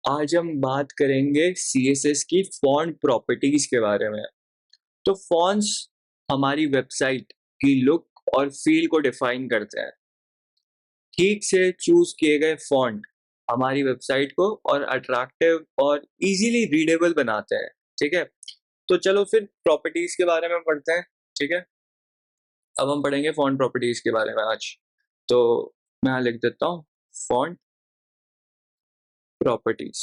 आज हम बात करेंगे सीएसएस की फॉन्ट प्रॉपर्टीज के बारे में। तो फॉन्ट्स हमारी वेबसाइट की लुक और फील को डिफाइन करते हैं। ठीक से चूज किए गए फॉन्ट हमारी वेबसाइट को और अट्रैक्टिव और इजीली रीडेबल बनाते हैं। ठीक है, तो चलो फिर प्रॉपर्टीज के बारे में पढ़ते हैं। ठीक है, अब हम पढ़ेंगे फॉन्ट प्रॉपर्टीज के बारे में आज। तो मैं यहाँ लिख देता हूँ फॉन्ट प्रॉपर्टीज।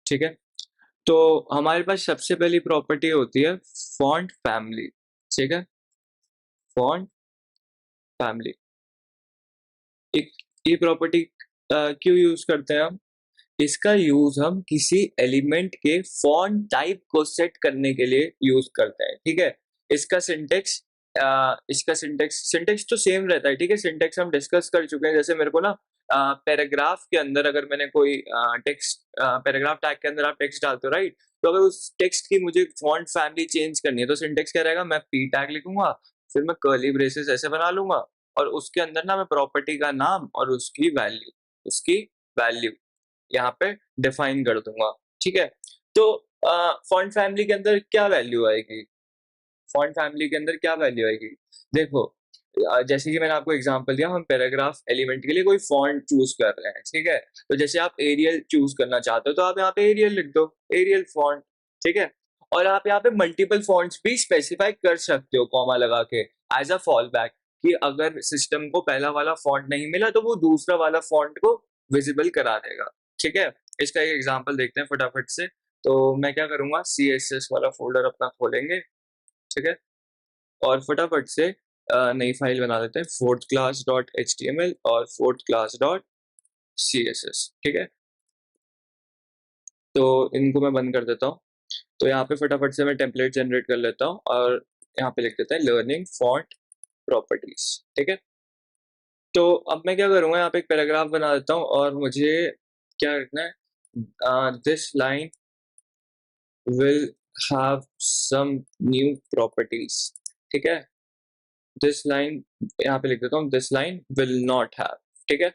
ठीक है, तो हमारे पास सबसे पहली प्रॉपर्टी होती है फॉन्ट फैमिली। ठीक है, फॉन्ट फैमिली एक ये प्रॉपर्टी क्यों यूज करते हैं हम? इसका यूज हम किसी एलिमेंट के फॉन्ट टाइप को सेट करने के लिए यूज करते हैं। ठीक है, इसका सिंटेक्स इसका सिंटेक्स तो सेम रहता है। ठीक है, सिंटेक्स हम डिस्कस कर चुके हैं। जैसे मेरे को ना पैराग्राफ के अंदर अगर मैंने कोई टेक्स्ट पैराग्राफ टैग के अंदर आप टेक्स्ट डालते हो, राइट? तो अगर उस टेक्स्ट की मुझे फॉन्ट फैमिली चेंज करनी है तो सिंटेक्स क्या रहेगा? मैं पी टैग लिखूंगा, फिर मैं कर्ली ब्रेसेस ऐसे बना लूंगा और उसके अंदर ना मैं प्रॉपर्टी का नाम और उसकी वैल्यू यहाँ पे डिफाइन कर दूंगा। ठीक है, तो फॉन्ट फैमिली के अंदर क्या वैल्यू आएगी? फॉन्ट फैमिली के अंदर क्या वैल्यू आएगी? देखो, जैसे कि मैंने आपको एग्जांपल दिया, हम पैराग्राफ एलिमेंट के लिए कोई फॉन्ट चूज कर रहे हैं। ठीक है, तो जैसे आप एरियल चूज करना चाहते हो तो आप यहाँ पे एरियल लिख दो, एरियल फॉन्ट। ठीक है, और आप यहाँ पे मल्टीपल फॉन्ट्स भी स्पेसिफाई कर सकते हो कॉमा लगा के एज अ फॉल बैक, कि अगर सिस्टम को पहला वाला फॉन्ट नहीं मिला तो वो दूसरा वाला फॉन्ट को विजिबल करा देगा। ठीक है, इसका एक एग्जांपल देखते हैं फटाफट से। तो मैं क्या करूंगा, CSS वाला फोल्डर अपना खोलेंगे। ठीक है, और फटाफट से नई फाइल बना देते हैं, फोर्थ क्लास डॉट HTML और फोर्थ क्लास डॉट CSS। ठीक है, तो इनको मैं बंद कर देता हूँ। तो यहाँ पे फटाफट से मैं टेम्पलेट जनरेट कर लेता हूँ और यहाँ पे लिख देता है लर्निंग फॉन्ट प्रॉपर्टीज। ठीक है, तो अब मैं क्या करूँगा, यहाँ पे एक पैराग्राफ बना देता हूँ और मुझे क्या लिखना है, this line will have some new properties। ठीक है, दिस लाइन यहाँ पे लिख देता हूँ, this line will not have. ठीक है,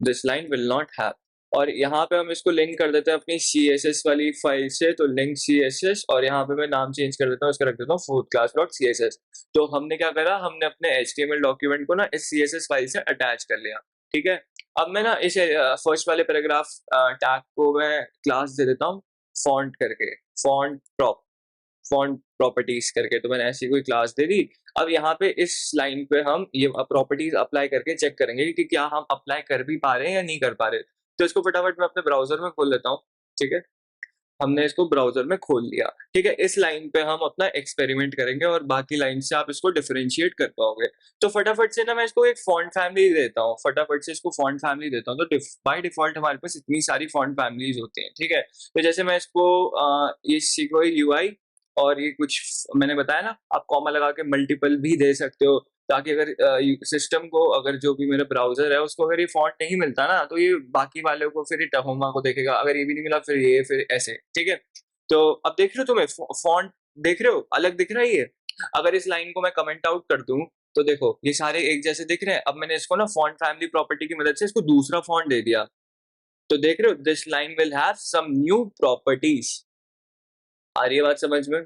this line will not have, और यहाँ पे हम इसको लिंक कर देते हैं अपनी CSS वाली फाइल से। तो लिंक CSS, और यहाँ पे मैं नाम चेंज कर देता हूँ, इसका रख देता हूँ फोर्थ क्लास डॉट CSS। तो हमने क्या करा, हमने अपने HTML डॉक्यूमेंट को ना इस CSS फाइल से अटैच कर लिया। ठीक है, अब मैं ना इस फर्स्ट वाले पैराग्राफ टैग को मैं क्लास दे देता हूँ फॉन्ट करके, फॉन्ट फॉन्ट प्रॉपर्टीज करके। तो मैंने ऐसी कोई क्लास दे दी। अब यहाँ पे इस लाइन पे हम ये प्रॉपर्टीज अप्लाई करके चेक करेंगे कि क्या हम अप्लाई कर भी पा रहे हैं या नहीं कर पा रहे। तो इसको फटाफट मैं अपने ब्राउजर में खोल लेता हूँ। ठीक है, हमने इसको ब्राउजर में खोल लिया। ठीक है, इस लाइन पे हम अपना एक्सपेरिमेंट करेंगे और बाकी लाइन से आप इसको डिफरेंशिएट कर पाओगे। तो फटाफट से ना मैं इसको एक फॉन्ट फैमिली देता हूँ, फटाफट से इसको फॉन्ट फैमिली देता हूँ। तो बाय डिफॉल्ट हमारे पास इतनी सारी फॉन्ट फैमिलीज होती हैं। ठीक है, तो जैसे मैं इसको इसी को UI, और ये कुछ मैंने बताया ना, आप कॉमा लगा के मल्टीपल भी दे सकते हो, ताकि अगर सिस्टम को, अगर जो भी मेरा ब्राउजर है उसको अगर ये फॉन्ट नहीं मिलता ना, तो ये बाकी वालों को फिर टहोमा को देखेगा, अगर ये भी नहीं मिला फिर ये, फिर ऐसे। ठीक है, तो अब देख रहे हो, तुम्हें फॉन्ट देख रहे हो, अलग दिख रहा है ये। अगर इस लाइन को मैं कमेंट आउट कर दूं तो देखो ये सारे एक जैसे दिख रहे हैं। अब मैंने इसको ना फॉन्ट फैमिली प्रॉपर्टी की मदद से इसको दूसरा फॉन्ट दे दिया। तो देख रहे हो, this line will have some new properties. आ रही है बात समझ में?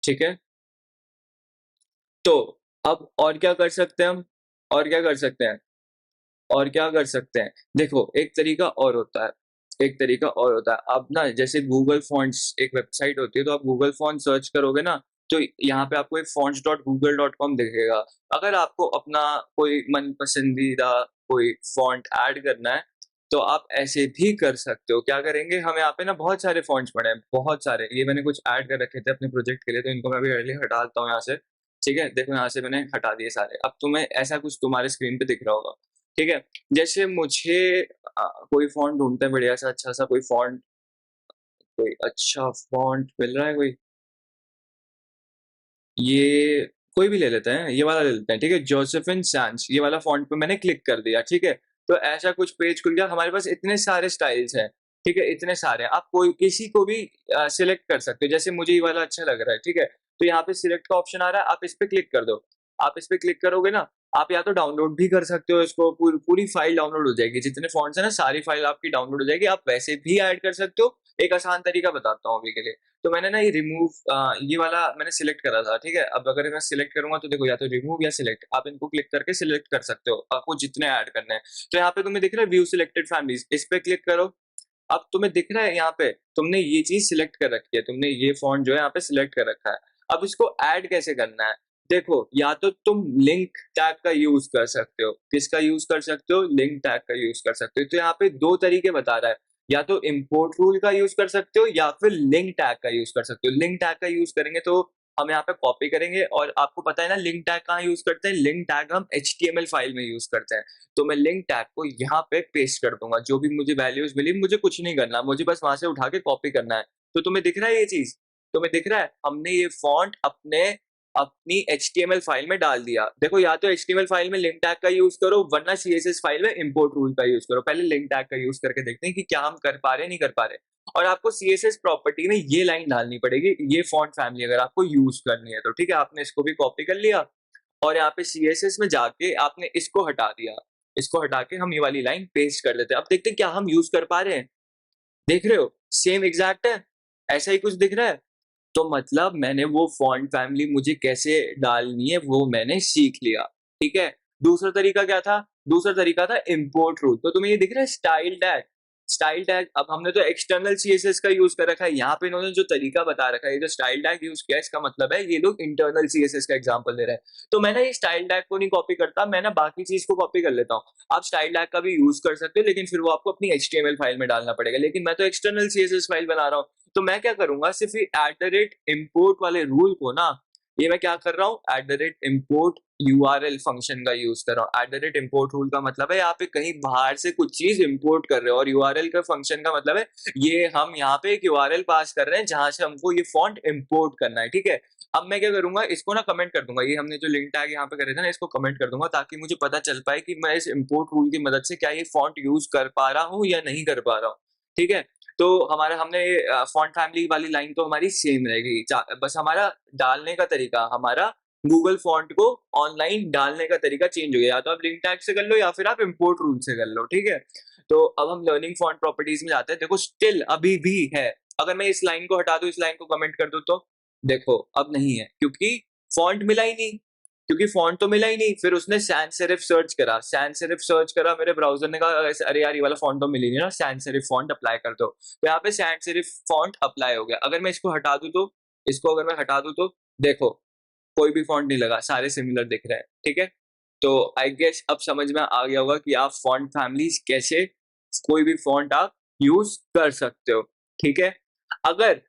ठीक है, तो अब और क्या कर सकते हैं हम? और क्या कर सकते हैं? और क्या कर सकते हैं? देखो, एक तरीका और होता है, एक तरीका और होता है। अब ना जैसे गूगल फॉन्ट्स एक वेबसाइट होती है, तो आप गूगल फॉन्ट सर्च करोगे ना, तो यहाँ पे आपको एक fonts.google.com दिखेगा। अगर आपको अपना कोई मन पसंदीदा कोई फॉन्ट ऐड करना है तो आप ऐसे भी कर सकते हो। क्या करेंगे, हम यहाँ पे ना बहुत सारे फॉन्ट्स पड़े हैं, बहुत सारे। ये मैंने कुछ ऐड कर रखे थे अपने प्रोजेक्ट के लिए, तो इनको मैं भी अर्ली हटा देता हूँ यहाँ से। ठीक है, देखो यहाँ से मैंने हटा दिए सारे। अब तुम्हें ऐसा कुछ तुम्हारे स्क्रीन पे दिख रहा होगा। ठीक है, जैसे मुझे कोई फॉन्ट ढूंढते हैं बढ़िया सा, अच्छा सा कोई फॉन्ट, कोई अच्छा फॉन्ट मिल रहा है कोई? ये कोई भी ले लेते हैं, ये वाला ले लेते हैं। ठीक है, जोसेफिन सैंस, ये वाला फॉन्ट पे मैंने क्लिक कर दिया। ठीक है, तो ऐसा कुछ पेज खुल गया। हमारे पास इतने सारे स्टाइल्स हैं। ठीक है, इतने सारे, आप कोई किसी को भी सिलेक्ट कर सकते हो। जैसे मुझे ये वाला अच्छा लग रहा है। ठीक है, तो यहाँ पे सिलेक्ट का ऑप्शन आ रहा है, आप इस पे क्लिक कर दो। आप इस पे क्लिक करोगे ना, आप या तो डाउनलोड भी कर सकते हो इसको, पूरी फाइल डाउनलोड हो जाएगी, जितने फॉन्ट्स है ना सारी फाइल आपकी डाउनलोड हो जाएगी। आप वैसे भी ऐड कर सकते हो। एक आसान तरीका बताता हूँ अभी के लिए। तो मैंने ना ये ये वाला मैंने सिलेक्ट करा था, ठीक है। अब अगर मैं सिलेक्ट करूंगा तो देखो, या तो रिमूव या सिलेक्ट, आप इनको क्लिक करके सिलेक्ट कर सकते हो आपको जितने ऐड करने हैं। तो यहाँ पे तुम्हें दिख रहा है व्यू सिलेक्टेड फैमिलीज, इस पे क्लिक करो। अब तुम्हें दिख रहा है यहाँ पे तुमने ये चीज सिलेक्ट कर रखी है, तुमने ये फॉन्ट जो है यहाँ पे सिलेक्ट कर रखा है। अब इसको ऐड कैसे करना है? देखो, या तो तुम लिंक टैग का यूज कर सकते हो। किसका यूज कर सकते हो? लिंक टैग का यूज कर सकते हो। तो यहाँ पे दो तरीके बता रहा है, या तो इम्पोर्ट रूल का यूज कर सकते हो या फिर लिंक टैग का यूज कर सकते हो। लिंक टैग का यूज करेंगे तो हम यहाँ पे कॉपी करेंगे, और आपको पता है ना लिंक टैग कहाँ यूज करते हैं? लिंक टैग हम HTML फाइल में यूज करते हैं। तो मैं लिंक टैग को यहाँ पे पेस्ट कर दूंगा। जो भी मुझे वैल्यूज मिली, मुझे कुछ नहीं करना, मुझे बस वहां से उठा के कॉपी करना है। तो तुम्हें दिख रहा है ये चीज? तुम्हें दिख रहा है हमने ये फॉन्ट अपनी HTML फाइल में डाल दिया। देखो, या तो HTML फाइल में लिंक टैग का यूज करो, वरना CSS फाइल में इंपोर्ट रूल का यूज करो। पहले लिंक टैग का यूज करके देखते हैं कि क्या हम कर पा रहे नहीं कर पा रहे। और आपको CSS प्रॉपर्टी में ये लाइन डालनी पड़ेगी, ये फॉन्ट फैमिली अगर आपको यूज करनी है तो, ठीक है। आपने इसको भी कॉपी कर लिया और यहाँ पे CSS में जाके आपने इसको हटा दिया। इसको हटा के हम ये वाली लाइन पेस्ट कर देते हैं। अब देखते हैं क्या हम यूज कर पा रहे हैं। देख रहे हो, सेम एग्जैक्ट है, ऐसा ही कुछ दिख रहा है। तो मतलब मैंने वो फॉन्ट फैमिली मुझे कैसे डालनी है वो मैंने सीख लिया, ठीक है। दूसरा तरीका क्या था? दूसरा तरीका था इंपोर्ट रूल। तो तुम्हें ये दिख रहा है स्टाइल टैग। स्टाइल टैग, अब हमने तो एक्सटर्नल CSS का यूज कर रखा है, यहाँ पे इन्होंने जो तरीका बता रखा है, ये जो स्टाइल टैग यूज किया है, इसका मतलब है ये लोग इंटरनल CSS का एग्जांपल दे रहे हैं। तो मैं ना ये स्टाइल टैग को नहीं कॉपी करता, मैं ना बाकी चीज को कॉपी कर लेता हूँ। आप स्टाइल टैग का भी यूज कर सकते हो, लेकिन फिर वो आपको अपनी HTML फाइल में डालना पड़ेगा। लेकिन मैं तो एक्सटर्नल CSS फाइल बना रहा हूँ, तो मैं क्या करूंगा, सिर्फ @import वाले रूल को ना, ये मैं क्या कर रहा हूँ, @import URL फंक्शन का यूज कर रहा हूँ। @import रूल का मतलब है यहाँ पे कहीं बाहर से कुछ चीज इंपोर्ट कर रहे हो, और URL का फंक्शन का मतलब है ये हम यहाँ पे एक URL पास कर रहे हैं जहां से हमको ये फॉन्ट इंपोर्ट करना है, ठीक है। अब मैं क्या करूंगा, इसको ना कमेंट कर दूंगा, ये हमने जो लिंक टैग यहाँ पे करे थे ना, इसको कमेंट कर दूंगा, ताकि मुझे पता चल पाए कि मैं इस इंपोर्ट रूल की मदद से क्या ये फॉन्ट यूज कर पा रहा हूँ या नहीं कर पा रहा हूँ, ठीक है। तो हमारा हमने फॉन्ट फैमिली वाली लाइन तो हमारी सेम रहेगी, बस हमारा डालने का तरीका, हमारा गूगल फॉन्ट को ऑनलाइन डालने का तरीका चेंज हो गया। या तो आप लिंक टैग से कर लो या फिर आप इंपोर्ट रूल से कर लो, ठीक है। तो अब हम लर्निंग फॉन्ट प्रॉपर्टीज में जाते हैं। देखो, स्टिल अभी भी है। अगर मैं इस लाइन को हटा दूं, इस लाइन को कमेंट कर दूं, तो देखो अब नहीं है, क्योंकि फॉन्ट मिला ही नहीं। क्योंकि फॉन्ट तो मिला ही नहीं। फिर उसने सैंस सेरिफ सर्च करा, सैंस सेरिफ सर्च करा, मेरे ब्राउजर ने कहा अरे यार ये वाला फॉन्ट तो मिल ही नहीं ना, सैंस सेरिफ फॉन्ट अप्लाई कर दो। तो यहाँ पे सैंस सेरिफ फॉन्ट अप्लाई हो गया। अगर मैं इसको हटा दूं तो, इसको अगर मैं हटा दूं तो देखो, कोई भी फॉन्ट नहीं लगा, सारे सिमिलर दिख रहे हैं, ठीक है। तो आई गेस अब समझ में आ गया होगा कि आप फॉन्ट फैमिलीज कैसे, कोई भी फॉन्ट आप यूज कर सकते हो, ठीक है। अगर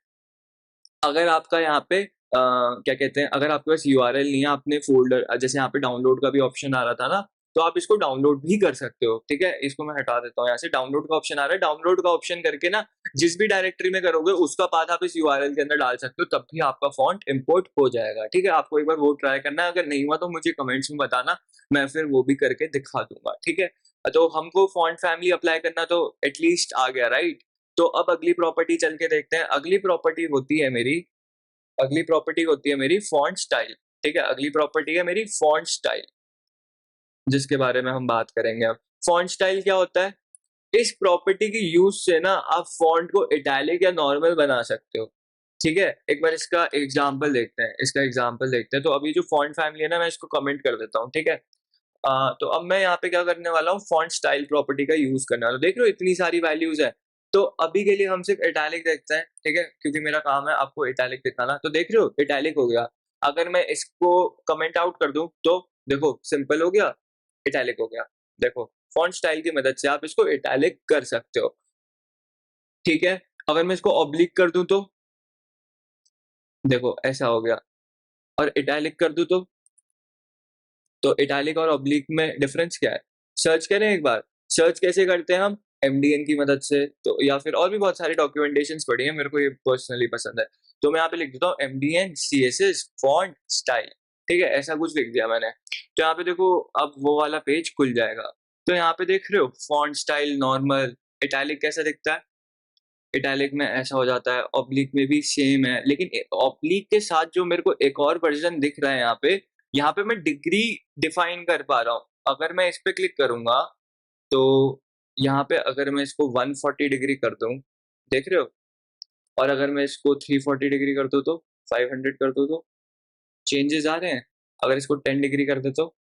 अगर आपका यहाँ पे क्या कहते हैं, अगर आपके पास URL नहीं है, आपने फोल्डर, जैसे यहाँ पे डाउनलोड का भी ऑप्शन आ रहा था ना, तो आप इसको डाउनलोड भी कर सकते हो, ठीक है। इसको मैं हटा देता हूँ यहाँ से, डाउनलोड का ऑप्शन आ रहा है। डाउनलोड का ऑप्शन करके ना, जिस भी डायरेक्टरी में करोगे उसका पाथ आप इस URL के अंदर डाल सकते हो, तब भी आपका फॉन्ट इंपोर्ट हो जाएगा, ठीक है। आपको एक बार वो ट्राई करना है, अगर नहीं हुआ तो मुझे कमेंट्स में बताना, मैं फिर वो भी करके दिखा दूंगा, ठीक है। तो हमको फॉन्ट फैमिली अप्लाई करना तो एटलीस्ट आ गया, राइट। तो अब अगली प्रॉपर्टी चल के देखते हैं। अगली प्रॉपर्टी होती है मेरी फॉन्ट स्टाइल, ठीक है। अगली प्रॉपर्टी है मेरी फॉन्ट स्टाइल, जिसके बारे में हम बात करेंगे अब। फॉन्ट स्टाइल क्या होता है? इस प्रॉपर्टी की यूज से ना आप फॉन्ट को इटैलिक या नॉर्मल बना सकते हो, ठीक है। एक बार इसका एग्जांपल देखते हैं, तो अभी जो फॉन्ट फैमिली है ना, मैं इसको कमेंट कर देता हूँ, ठीक है। तो अब मैं यहाँ पे क्या करने वाला हूँ, फॉन्ट स्टाइल प्रॉपर्टी का यूज करने वाला हूँ। देख रहे हो इतनी सारी वैल्यूज है। तो अभी के लिए हम सिर्फ इटैलिक देखते हैं, ठीक है, क्योंकि मेरा काम है आपको इटैलिक दिखाना। तो देख रहे हो इटैलिक हो गया। अगर मैं इसको कमेंट आउट कर दूं तो देखो सिंपल हो गया, इटैलिक हो गया। देखो, फॉन्ट स्टाइल की मदद से आप इसको इटैलिक कर सकते हो, ठीक है। अगर मैं इसको ऑब्लिक कर दूं तो देखो ऐसा हो गया, और इटैलिक कर दूं तो इटैलिक और ऑब्लिक में डिफरेंस क्या है? सर्च करें एक बार। सर्च कैसे करते हैं हम? MDN की मदद से, तो या फिर और भी बहुत सारी डॉक्यूमेंटेशंस पढ़ी है, मेरे को ये पर्सनली पसंद है। तो मैं यहाँ पे लिख देता हूँ MDN CSS फॉन्ट स्टाइल, ठीक है, ऐसा कुछ लिख दिया मैंने। तो यहाँ पे देखो, अब वो वाला पेज खुल जाएगा। तो यहाँ पे देख रहे हो फॉन्ट स्टाइल नॉर्मल, इटैलिक कैसा दिखता है? इटैलिक में ऐसा हो जाता है, ऑब्लिक में भी सेम है, लेकिन ऑब्लिक के साथ जो मेरे को एक और वर्जन दिख रहा है यहाँ पे, यहाँ पे मैं डिग्री डिफाइन कर पा रहा हूँ। अगर मैं इस पे क्लिक करूंगा तो यहाँ पे अगर मैं इसको 140 डिग्री कर दूं, देख रहे हो, और अगर मैं इसको 340 डिग्री कर दूं तो 500 कर दूं तो चेंजेस आ रहे हैं। अगर इसको 10 डिग्री कर दे तो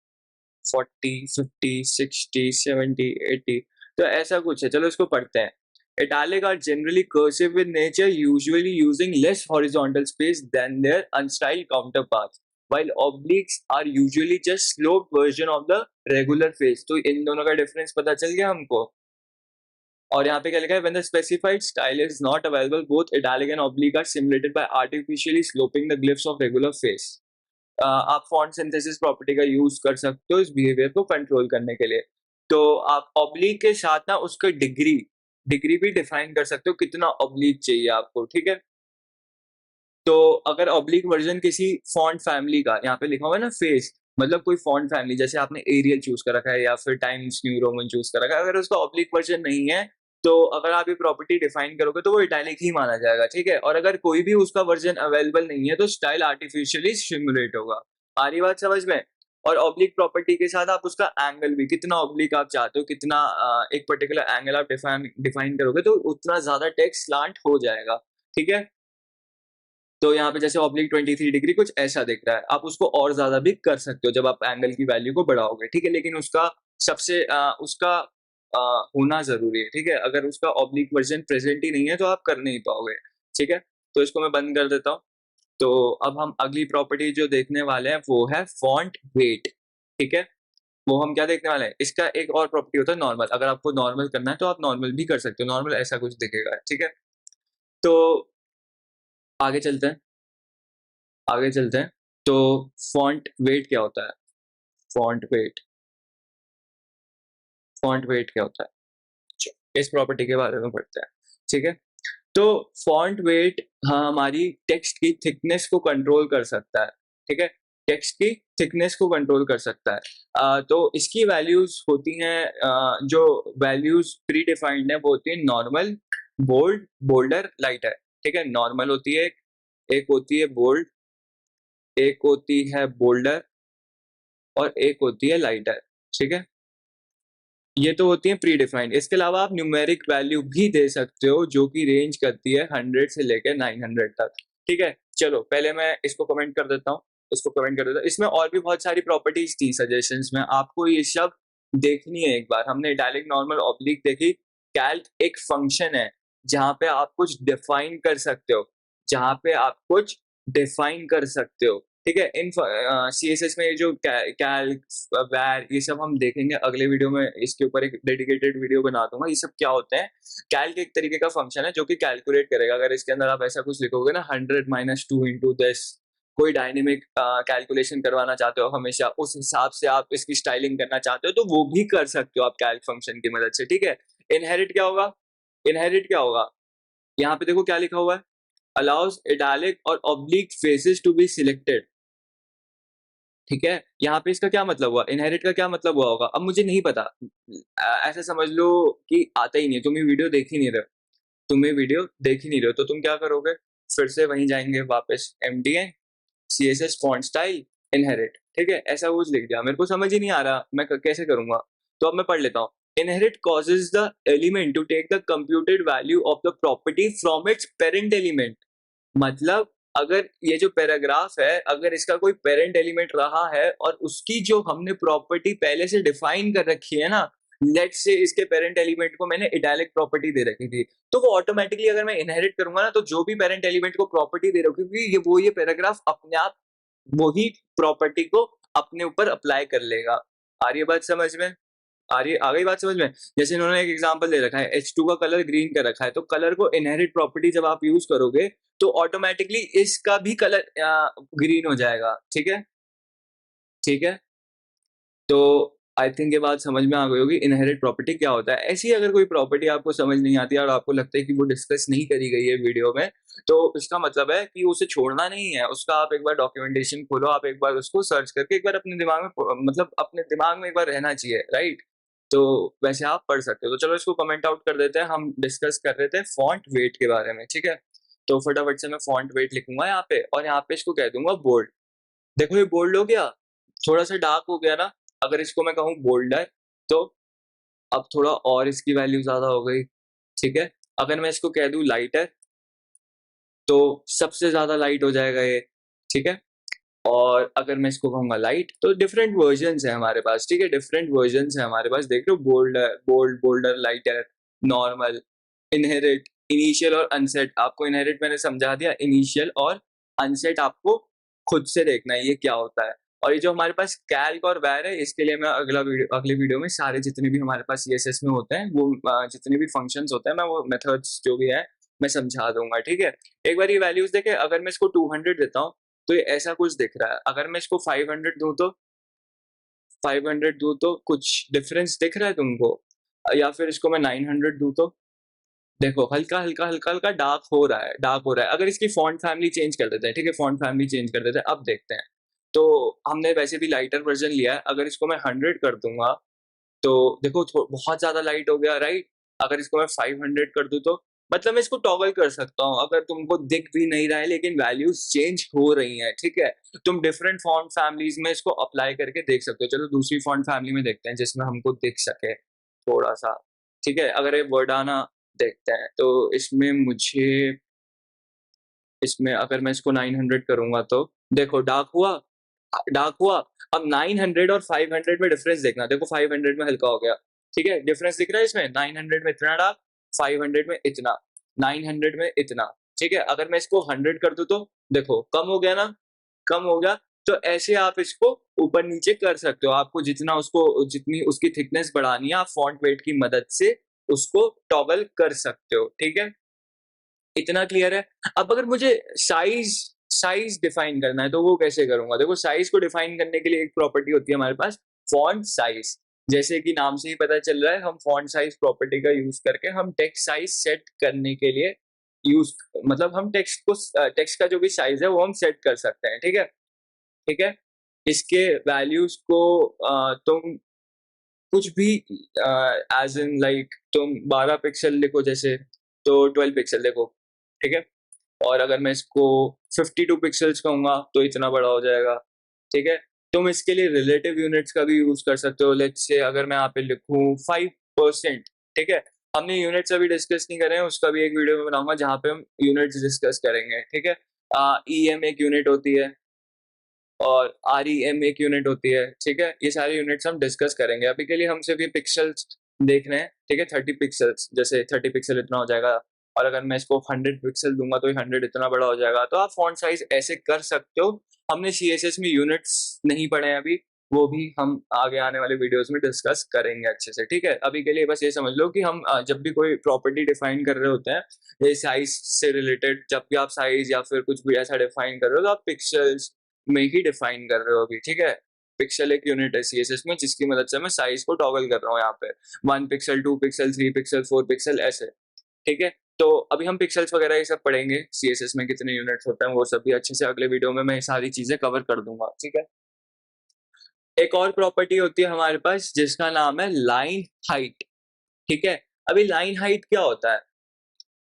40, 50, 60, 70, 80। तो ऐसा कुछ है। चलो इसको पढ़ते हैं। Italic are generally cursive in nature, usually using less horizontal space than their unstyled counterparts, while obliques are usually just sloped version of the regular face। तो इन दोनों का डिफरेंस पता चल गया हमको। और यहाँ पे क्या लिखा है, when the specified style is not available, both italic and oblique are simulated by artificially sloping the glyphs of regular face। आप फॉन्ट सिंथेसिस प्रॉपर्टी का यूज कर सकते हो इस बिहेवियर को कंट्रोल करने के लिए। तो आप ऑब्लिक के साथ ना उसका डिग्री डिग्री भी डिफाइन कर सकते हो, कितना ऑब्लिक चाहिए आपको, ठीक है। तो अगर ऑब्लिक वर्जन किसी फॉन्ट फैमिली का, यहाँ पे लिखा हुआ है ना फेस, मतलब कोई फॉन्ट फैमिली, जैसे आपने एरियल चूज कर रखा है या फिर टाइम्स न्यू रोमन चूज कर रखा है, अगर उसका ऑब्लिक वर्जन नहीं है तो अगर आप ये प्रॉपर्टी डिफाइन करोगे तो वो इटैलिक ही माना जाएगा, ठीक है। और अगर कोई भी उसका वर्जन अवेलेबल नहीं है तो स्टाइल आर्टिफिशियली सिमुलेट होगा। आ रही बात समझ में। और ऑब्लिक प्रॉपर्टी के साथ आप उसका एंगल भी, कितना ऑब्लिक आप चाहते हो, कितना एक पर्टिकुलर एंगल आप डिफाइन डिफाइन करोगे तो उतना ज्यादा टेक्स्ट स्लांट हो जाएगा, ठीक है। तो यहाँ पे जैसे ऑब्लिक 23 डिग्री कुछ ऐसा दिख रहा है, आप उसको और ज्यादा भी कर सकते हो जब आप एंगल की वैल्यू को बढ़ाओगे, ठीक है। लेकिन उसका सबसे उसका होना जरूरी है, ठीक है। अगर उसका ऑब्लिक वर्जन प्रेजेंट ही नहीं है तो आप कर नहीं पाओगे, ठीक है। तो इसको मैं बंद कर देता हूँ। तो अब हम अगली प्रॉपर्टी जो देखने वाले हैं वो है फॉन्ट वेट, ठीक है। वो हम क्या देखने वाले हैं, इसका एक और प्रॉपर्टी होता है नॉर्मल। अगर आपको नॉर्मल करना है तो आप नॉर्मल भी कर सकते हो, नॉर्मल ऐसा कुछ दिखेगा, ठीक है। तो आगे चलते हैं, आगे चलते हैं। तो फॉन्ट वेट क्या होता है, फॉन्ट वेट, फॉन्ट वेट क्या होता है, इस प्रॉपर्टी के बारे में पढ़ते हैं, ठीक है। तो फॉन्ट वेट हमारी टेक्स्ट की थिकनेस को कंट्रोल कर सकता है, ठीक है। टेक्स्ट की थिकनेस को कंट्रोल कर सकता है। तो इसकी वैल्यूज होती हैं, जो वैल्यूज प्री डिफाइंड है वो होती है नॉर्मल, बोल्ड, बोल्डर, लाइटर, ठीक है। नॉर्मल होती है, एक होती है बोल्ड, एक होती है बोल्डर और एक होती है लाइटर, ठीक है। ये तो होती है प्री डिफाइंड। इसके अलावा आप न्यूमेरिक वैल्यू भी दे सकते हो जो कि रेंज करती है 100 से लेकर 900 तक, ठीक है। चलो पहले मैं इसको कमेंट कर देता हूँ, इसको कमेंट कर देता हूँ। इसमें और भी बहुत सारी प्रॉपर्टीज थी सजेशंस में, आपको ये सब देखनी है एक बार। हमने इटैलिक, नॉर्मल, ऑब्लिक देखी। कैल्क एक फंक्शन है जहाँ पे आप कुछ डिफाइन कर सकते हो, जहाँ पे आप कुछ डिफाइन कर सकते हो, ठीक है। इन CSS में ये जो कैल्क, वैर, ये सब हम देखेंगे अगले वीडियो में। इसके ऊपर एक डेडिकेटेड वीडियो बना दूंगा। ये सब क्या होते हैं, कैल्क एक तरीके का फंक्शन है जो कि कैलकुलेट करेगा। अगर इसके अंदर आप ऐसा कुछ लिखोगे ना, 100 - 2 × 10, कोई डायनेमिक कैलकुलेशन करवाना चाहते हो हमेशा, उस हिसाब से आप इसकी स्टाइलिंग करना चाहते हो तो वो भी कर सकते हो आप कैल्क फंक्शन की मदद से, ठीक है। इनहेरिट क्या होगा, इनहेरिट क्या होगा, यहाँ पे देखो क्या लिखा हुआ है, अलाउज इटैलिक और oblique faces to be selected, ठीक है। यहाँ पे इसका क्या मतलब हुआ, इनहेरिट का क्या मतलब हुआ होगा, अब मुझे नहीं पता। ऐसा समझ लो कि आता ही नहीं, तुम ये वीडियो देख ही नहीं रहे हो, तुम ये वीडियो देख ही नहीं रहे हो, तो तुम क्या करोगे, फिर से वहीं जाएंगे वापस, MDN CSS font style inherit, ठीक है। ऐसा कुछ लिख दिया, मेरे को समझ ही नहीं आ रहा मैं कैसे करूंगा। तो अब मैं पढ़ लेता हूँ। Inherit causes the element to take the computed value of the property from its parent element। मतलब अगर ये जो पैराग्राफ है, अगर इसका कोई पेरेंट एलिमेंट रहा है और उसकी जो हमने प्रॉपर्टी पहले से डिफाइन कर रखी है ना, लेट्स से इसके पेरेंट एलिमेंट को मैंने इटैलिक प्रॉपर्टी दे रखी थी, तो वो ऑटोमेटिकली अगर मैं इनहेरिट करूंगा ना, तो जो भी पेरेंट एलिमेंट को प्रॉपर्टी दे रखी होगी ये पैराग्राफ अपने आप वही प्रॉपर्टी को अपने ऊपर अप्लाई कर लेगा। आ रही है बात समझ में, आ गई बात समझ में। जैसे इन्होंने एक एग्जांपल दे रखा है, H2 का कलर ग्रीन कर रखा है, तो कलर को इनहेरिट प्रॉपर्टी जब आप यूज करोगे तो ऑटोमेटिकली इसका भी कलर ग्रीन हो जाएगा, ठीक है, ठीक है। तो आई थिंक ये बात समझ में आ गई होगी इनहेरिट प्रॉपर्टी क्या होता है। ऐसी अगर कोई प्रॉपर्टी आपको समझ नहीं आती और आपको लगता है कि वो डिस्कस नहीं करी गई है वीडियो में, तो इसका मतलब है कि उसे छोड़ना नहीं है, उसका आप एक बार डॉक्यूमेंटेशन खोलो, आप एक बार उसको सर्च करके एक बार अपने दिमाग में, मतलब अपने दिमाग में एक बार रहना चाहिए, राइट। तो वैसे आप पढ़ सकते हो। तो चलो इसको कमेंट आउट कर देते हैं। हम डिस्कस कर रहे थे फॉन्ट वेट के बारे में, ठीक है। तो फटाफट से मैं फॉन्ट वेट लिखूंगा यहाँ पे और यहाँ पे इसको कह दूंगा बोल्ड। देखो ये बोल्ड हो गया, थोड़ा सा डार्क हो गया ना, अगर इसको मैं कहूँ बोल्डर, तो अब थोड़ा और इसकी वैल्यू ज़्यादा हो गई, ठीक है? अगर मैं इसको कह दूँ लाइटर, तो सबसे ज़्यादा लाइट हो जाएगा ये, ठीक है? और अगर मैं इसको कहूँगा लाइट, तो डिफरेंट वर्जन्स हैं हमारे पास, ठीक है? डिफरेंट वर्जन्स हैं हमारे पास, देख रहे हो? Boulder, lighter, normal, inherit, initial और अनसेट। आपको इनहेरिट मैंने समझा दिया, इनिशियल और अनसेट आपको खुद से देखना है ये क्या होता है। और ये जो हमारे पास कैल्क और वैर है, इसके लिए मैं अगले वीडियो में सारे जितने भी हमारे पास सीएसएस में होते हैं, वो जितने भी फंक्शंस होते हैं, मैं वो मेथड्स जो भी हैं, मैं समझा दूंगा, ठीक है? एक बार ये वैल्यूज देखें, अगर मैं इसको 200 देता हूँ, तो ये ऐसा कुछ दिख रहा है। अगर मैं इसको 500 दूँ तो 500 दूँ तो कुछ डिफरेंस दिख रहा है तुमको? या फिर इसको मैं 900 दूँ तो? देखो हल्का-हल्का डार्क हो रहा है, डार्क हो रहा है। अगर इसकी फ़ॉन्ट फैमिली चेंज कर देते हैं, ठीक है? फ़ॉन्ट फैमिली चेंज कर देते हैं, अब देखते हैं। तो हमने वैसे भी लाइटर वर्ज़न लिया है, अगर इसको मैं 100 कर दूँगा, तो देखो बहुत ज़्यादा लाइट हो गया, राइट? अगर इसको मैं 500 कर दूँ तो मतलब मैं इसको टॉगल कर सकता हूँ, अगर तुमको दिख भी नहीं रहा है लेकिन वैल्यूज़ चेंज हो रही हैं, ठीक है? तुम डिफरेंट फ़ॉन्ट फैमिलीज़ में इसको अप्लाई करके देख सकते हो। चलो दूसरी फ़ॉन्ट फैमिली में देखते हैं जिसमें हमको दिख सके थोड़ा-सा, ठीक है? अगर ये वर्डाना देखते हैं, तो इसमें अगर मैं इसको 900 करूँगा तो देखो डार्क हुआ। अब 900 और 500 में डिफरेंस देखना, देखो 500 में हल्का हो गया, ठीक है? डिफरेंस दिख रहा है इसमें, 900 में इतना डार्क, 500 में इतना, 900 में इतना, ठीक है? अगर मैं इसको 100 कर दूँ तो देखो कम हो गया ना, कम हो गया। तो ऐसे आप इसको ऊपर-नीचे कर सकते हो, आपको जितनी उसकी थिकनेस बढ़ानी है, आप फॉन्ट वेट की मदद से उसको टॉगल कर सकते हो, ठीक है? इतना क्लियर है। अब अगर मुझे साइज़ साइज़ डिफाइन करना है, तो वो कैसे करूँगा? देखो साइज़ को डिफाइन करने के लिए एक प्रॉपर्टी होती है हमारे पास, फॉन्ट साइज़। जैसे कि नाम से ही पता चल रहा है, हम फॉन्ट साइज़ प्रॉपर्टी का यूज़ करके हम टेक्स्ट साइज़ सेट करने के लिए यूज़ मतलब हम टेक्स्ट का जो भी साइज़ है वो हम सेट कर सकते हैं, ठीक है? ठीक है? इसके वैल्यूज़ को तुम कुछ भी एज़ इन लाइक तुम 12 पिक्सल लिखो जैसे, तो 12 पिक्सल देखो, ठीक है? और अगर मैं इसको 52 पिक्सेल्स कहूँगा तो इतना बड़ा हो जाएगा, ठीक है? तुम इसके लिए रिलेटिव यूनिट्स का भी यूज़ कर सकते हो। लेट्स से अगर मैं यहाँ पे लिखूँ 5%, ठीक है? हमने यूनिट्स अभी डिस्कस नहीं करे हैं, उसका भी एक वीडियो मैं बनाऊँगा जहाँ पे हम यूनिट्स डिस्कस करेंगे, ठीक है? ईएम एक यूनिट होती है और आरईएम एक यूनिट होती है, ठीक है? ये सारे यूनिट्स हम डिस्कस करेंगे। अभी के लिए हम सिर्फ ये पिक्सेल्स देख रहे हैं, ठीक है? 30 पिक्सेल्स, जैसे 30 पिक्सल इतना हो जाएगा और अगर मैं इसको 100 पिक्सल दूँगा तो ये 100 इतना बड़ा हो जाएगा। तो आप फ़ॉन्ट साइज़ ऐसे कर सकते हो। हमने सीएसएस में यूनिट्स नहीं पढ़े हैं अभी, वो भी हम आगे आने वाले वीडियोज़ में डिस्कस करेंगे अच्छे से, ठीक है? अभी के लिए बस ये समझ लो कि हम जब भी कोई प्रॉपर्टी डिफाइन कर रहे होते हैं, ये साइज़ से रिलेटेड जब भी आप साइज़ या फिर कुछ भी ऐसा डिफाइन कर रहे हो, तो आप पिक्सेल्स में ही डिफाइन कर रहे हो अभी, ठीक है? पिक्सल एक यूनिट है सीएसएस में जिसकी मदद से मैं साइज़ को टॉगल कर रहा हूँ यहाँ पे। 1 पिक्सल, 2 पिक्सल, 3 पिक्सल, 4 पिक्सल ऐसे, ठीक है? तो अभी हम पिक्सेल्स वगैरह ये सब पढ़ेंगे, सीएसएस में कितने यूनिट्स होते हैं, वो सब भी अच्छे से अगले वीडियो में मैं ये सारी चीज़ें कवर कर दूँगा, ठीक है? एक और प्रॉपर्टी होती है हमारे पास जिसका नाम है लाइन हाइट, ठीक है? अभी लाइन हाइट क्या होता है?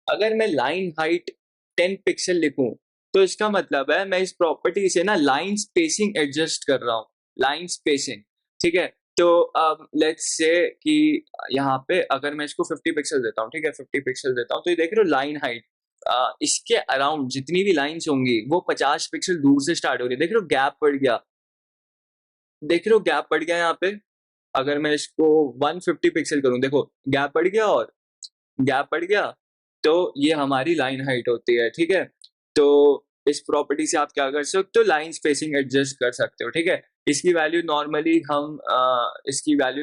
अगर मैं लाइन हाइट 10 पिक्सल लिखूं तो इसका मतलब है मैं इस प्रॉपर्टी से ना लाइन स्पेसिंग एडजस्ट कर रहा हूँ, लाइन स्पेसिंग, ठीक है? तो अब लेट्स से कि यहाँ पे अगर मैं इसको 50 पिक्सल देता हूँ, ठीक है? 50 पिक्सल देता हूँ तो ये देख रहे हो लाइन हाइट, इसके अराउंड जितनी भी लाइन्स होंगी वो 50 पिक्सल दूर से स्टार्ट हो रही है। देख रहे हो गैप पड़ गया, देख रहे हो गैप पड़ गया यहाँ पे। अगर मैं इसको 150 पिक्सल करूँ, देखो गैप पड़ गया और गैप पड़ गया, तो ये हमारी लाइन हाइट होती है, ठीक है? तो इस प्रॉपर्टी से आप क्या कर सकते हो, लाइन स्पेसिंग एडजस्ट कर सकते हो, ठीक है? इसकी वैल्यू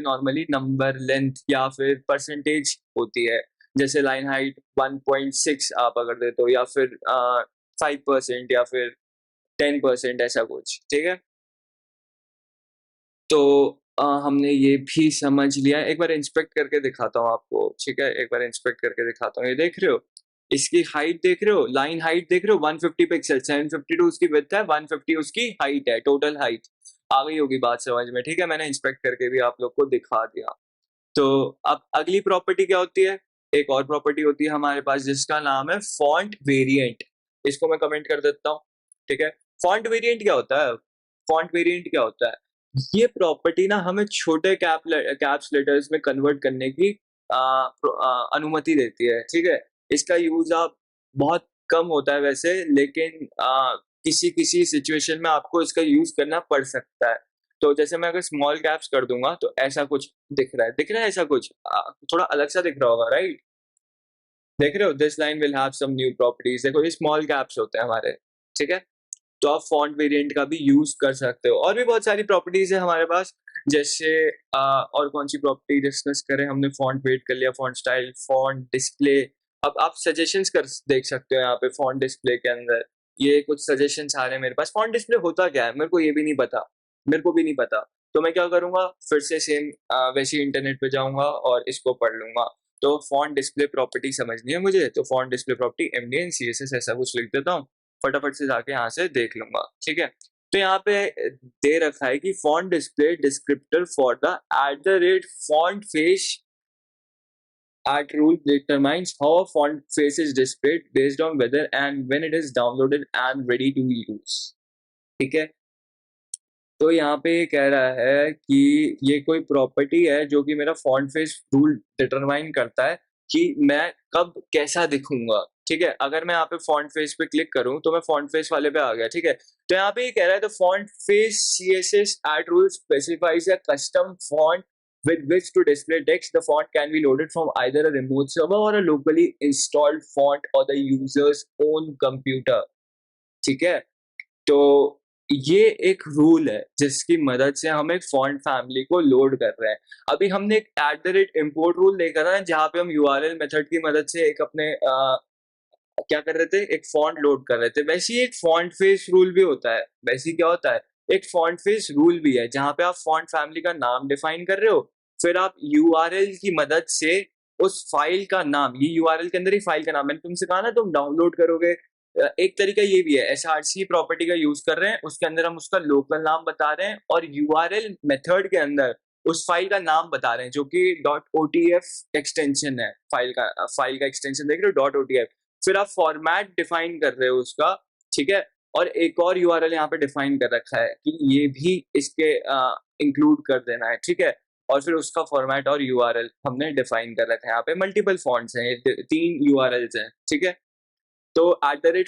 नॉर्मली नंबर लेंथ या फिर परसेंटेज होती है। जैसे लाइन हाइट 1.6 आप अगर देते हो या फिर 5% या फिर 10% ऐसा कुछ, ठीक है? तो हमने ये भी समझ लिया। एक बार इंस्पेक्ट करके दिखाता हूँ आपको, ठीक है? एक बार इंस्पेक्ट करके दिखाता हूँ। ये देख रहे हो? इसकी हाइट देख रहे हो? लाइन हाइट देख रहे हो? 150 पिक्सल, 752 उसकी विड्थ है, 150 उसकी हाइट है, टोटल हाइट। आ गई होगी बात समझ में, ठीक है? मैंने इंस्पेक्ट करके भी आप लोग को दिखा दिया। तो अब अगली प्रॉपर्टी क्या होती है? एक और प्रॉपर्टी होती है हमारे पास जिसका नाम है फॉन्ट वेरिएंट। इसको मैं कमेंट कर देता हूँ, ठीक है? फॉन्ट वेरिएंट क्या होता है? फॉन्ट वेरिएंट क्या होता है? ये प्रॉपर्टी ना हमें छोटे कैप्स लेटर्स में कन्वर्ट करने की अनुमति देती है, ठीक है? इसका यूज़ आप बहुत कम होता है वैसे, लेकिन किसी-किसी सिचुएशन में आपको इसका यूज़ करना पड़ सकता है। तो जैसे मैं अगर स्मॉल कैप्स कर दूँगा तो ऐसा कुछ दिख रहा है ऐसा कुछ? थोड़ा अलग सा दिख रहा होगा, राइट? देख रहे हो? This line will have some new properties, देखो ये स्मॉल कैप्स होते हैं हमारे, ठीक है? तो आप फॉन्ट वेरिएंट का भी यूज़ कर सकते हो और भी बहुत सारी प्रॉपर्टीज़ है हमारे पास, जैसे और कौन-सी प्रॉपर्टी डिस्कस करें हमने, फॉन्ट वेट कर लिया, फॉन्ट स्टाइल, फॉन्ट डिस्प्ले। अब आप सजेशंस देख सकते हो यहाँ पे फॉन्ट डिस्प्ले के अंदर, ये कुछ सजेशंस आ रहे हैं मेरे पास। फॉन्ट डिस्प्ले होता क्या है? मेरे को ये भी नहीं पता, मेरे को भी नहीं पता। तो मैं क्या करूँगा, फिर से सेम वैसे ही इंटरनेट पे जाऊँगा और इसको पढ़ लूँगा। तो फॉन्ट डिस्प्ले प्रॉपर्टी समझनी है मुझे, तो font display property MD CSS ऐसा कुछ लिख देता हूँ, फटाफट से जाके यहाँ से देख लूँगा, ठीक है? तो यहाँ पे दे रखा है कि font display descriptor for the font face at rule determines how a font face is displayed based on whether and when it is downloaded and ready to use, ठीक है? तो यहाँ पे ये कह रहा है कि ये कोई प्रॉपर्टी है जो कि मेरा फॉन्ट फेस रूल डिटरमाइन करता है कि मैं कब कैसा दिखूंगा, ठीक है? अगर मैं यहाँ पे फॉन्ट फेस पे क्लिक करूँ तो मैं फॉन्ट फेस वाले पे आ गया, ठीक है? तो यहाँ पे ये कह रहा है the font face CSS at rule specifies a custom font with which to display text. The font can be loaded from either a remote server or a locally installed font or the user's own computer, ठीक है? तो ये एक rule है जिसकी मदद से हम एक फॉन्ट फैमिली को लोड कर रहे हैं। अभी हमने एक @import रूल देखा था जहाँ पे हम यूआरएल मेथड की मदद से एक अपने क्या कर रहे थे, एक फॉन्ट लोड कर रहे थे। वैसे ही एक फॉन्ट फेस रूल भी होता है। वैसे ही क्या होता है, एक फॉन्ट फेस रूल भी है जहाँ पे आप फॉन्ट फैमिली का नाम डिफाइन कर रहे हो, फिर आप यूआरएल की मदद से उस फाइल का नाम, ये यूआरएल के अंदर ही फाइल का नाम, मैंने तुमसे कहा ना तुम डाउनलोड करोगे, एक तरीका ये भी है, एसआरसी प्रॉपर्टी का यूज कर रहे हैं, उसके अंदर हम उसका लोकल नाम बता रहे हैं और यूआरएल मेथड के अंदर उस फाइल का नाम बता रहे हैं जो कि .otf एक्सटेंशन है, फाइल का एक्सटेंशन देख रहे हो, .otf। फिर आप फॉर्मेट डिफाइन कर रहे हो उसका, ठीक है? और एक और यूआरएल यहाँ पे डिफाइन कर रखा है कि ये भी इसके इंक्लूड कर देना है, ठीक है? और फिर उसका फॉर्मेट और यूआरएल हमने डिफाइन कर रखा है। यहाँ पे मल्टीपल फॉन्ट्स हैं, 3 यूआरएल्स हैं, ठीक है? तो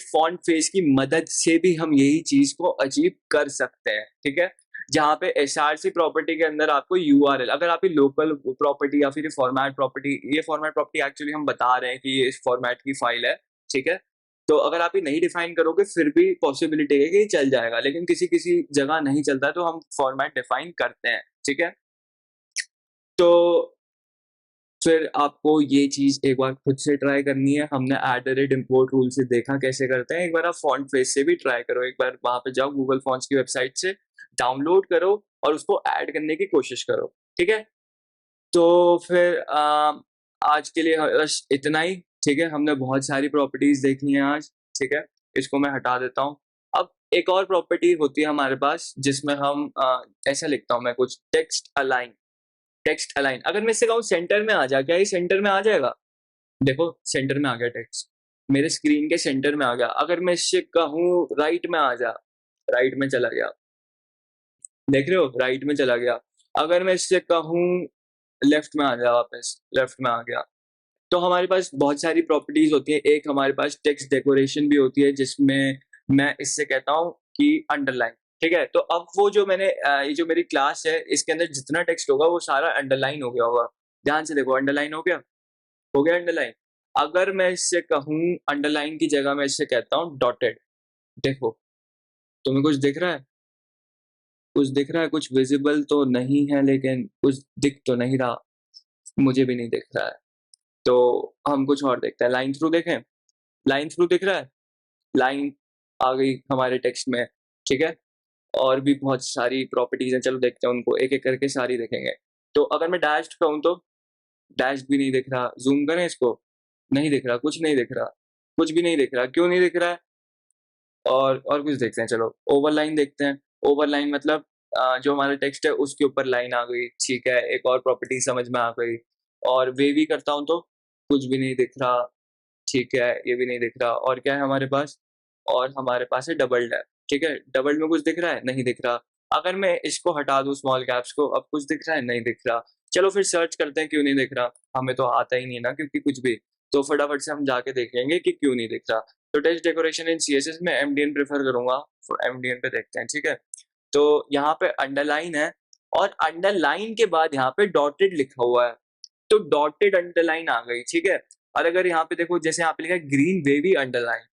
@font face की मदद से भी हम यही चीज को अचीव कर सकते हैं, ठीक है? जहाँ पे एसआरसी प्रॉपर्टी के अंदर आपको यूआरएल, अगर आप ये लोकल प्रॉपर्टी या फिर ये फॉर्मेट प्रॉपर्टी एक्चुअली हम बता रहे हैं कि ये इस फॉर्मेट की फाइल है, ठीक है? तो अगर आप ये नहीं डिफाइन करोगे फिर भी पॉसिबिलिटी है कि ये चल जाएगा, लेकिन किसी-किसी जगह नहीं चलता है तो हम फॉर्मेट डिफाइन करते हैं, ठीक है? तो फिर आपको ये चीज़ एक बार खुद से ट्राई करनी है। हमने @import रूल से देखा कैसे करते हैं। एक बार आप फॉन्ट फेस से भी ट्राई करो। एक बार वहाँ पे जाओ गूगल फॉन्ट्स की वेबसाइट से, डाउनलोड करो और उसको ऐड करने की कोशिश करो, ठीक है? तो फिर आज के लिए बस इतना ही, ठीक है? हमने बहुत सारी प्रॉपर्टीज़ देख ली हैं आज, ठीक है? इसको मैं हटा देता हूँ। अब एक और प्रॉपर्टी होती है हमारे पास जिसमें हम ऐसा लिखता हूँ मैं कुछ, टेक्स्ट अलाइन। अगर मैं इससे कहूँ सेंटर में आ जा, क्या ये सेंटर में आ जाएगा? देखो सेंटर में आ गया टेक्स्ट, मेरे स्क्रीन के सेंटर में आ गया। अगर मैं इससे कहूँ राइट में आ जा, राइट में चला गया, देख रहे हो, राइट में चला गया। अगर मैं इससे कहूँ लेफ्ट में आ जा, वापस लेफ्ट में आ गया। तो हमारे पास बहुत सारी प्रॉपर्टीज होती है। एक हमारे पास टेक्स्ट डेकोरेशन भी होती है जिसमें मैं इससे कहता हूँ कि अंडरलाइन, ठीक है? तो अब वो जो मैंने ये जो मेरी क्लास है इसके अंदर जितना टेक्स्ट होगा वो सारा अंडरलाइन हो गया होगा। ध्यान से देखो, अंडरलाइन हो गया अंडरलाइन। अगर मैं इससे कहूँ अंडरलाइन की जगह मैं इससे कहता हूँ डॉटेड, देखो तुम्हें कुछ दिख रहा है? कुछ दिख रहा है? कुछ विजिबल तो नहीं है लेकिन कुछ दिख तो नहीं रहा, मुझे भी नहीं दिख रहा है। तो हम कुछ और देखते हैं, लाइन थ्रू देखें। लाइन थ्रू दिख रहा है? लाइन आ गई हमारे टेक्स्ट में, ठीक है? और भी बहुत सारी प्रॉपर्टीज हैं, चलो देखते हैं उनको एक एक करके, सारी देखेंगे। तो अगर मैं डैश्ड कहूँ तो डैश भी नहीं दिख रहा, ज़ूम करें इसको, नहीं दिख रहा, कुछ नहीं दिख रहा, कुछ भी नहीं दिख रहा, क्यों नहीं दिख रहा है? और कुछ देखते हैं, चलो ओवरलाइन देखते हैं। ओवरलाइन मतलब जो हमारा टेक्स्ट है उसके ऊपर लाइन आ गई, ठीक है? एक और प्रॉपर्टी समझ में आ गई। और वेवी करता हूँ तो कुछ भी नहीं दिख रहा, ठीक है? ये भी नहीं दिख रहा। और क्या है हमारे पास? और हमारे पास है डबल्ड है, ठीक है? डबल्ड में कुछ दिख रहा है? नहीं दिख रहा। अगर मैं इसको हटा दूँ स्मॉल कैप्स को, अब कुछ दिख रहा है? नहीं दिख रहा। चलो फिर सर्च करते हैं क्यों नहीं दिख रहा? हमें तो आता ही नहीं है ना क्योंकि कुछ भी। तो फटाफट से हम जाके देख लेंगे कि क्यों नहीं दिख रहा। तो टेक्स्ट डेकोरेशन इन सीएसएस में एमडीएन प्रेफ़र करूँगा, तो एमडीएन पे देखते हैं, ठीक है? तो यहाँ पे अंडरलाइन है और अंडरलाइन के बाद यहाँ पे डॉटेड लिखा हुआ है। तो डॉटेड अंडरलाइन आ गई, ठीक है? और अगर यहाँ पे देखो जैसे यहाँ पे लिखा है ग्रीन वेवी अंडरलाइन,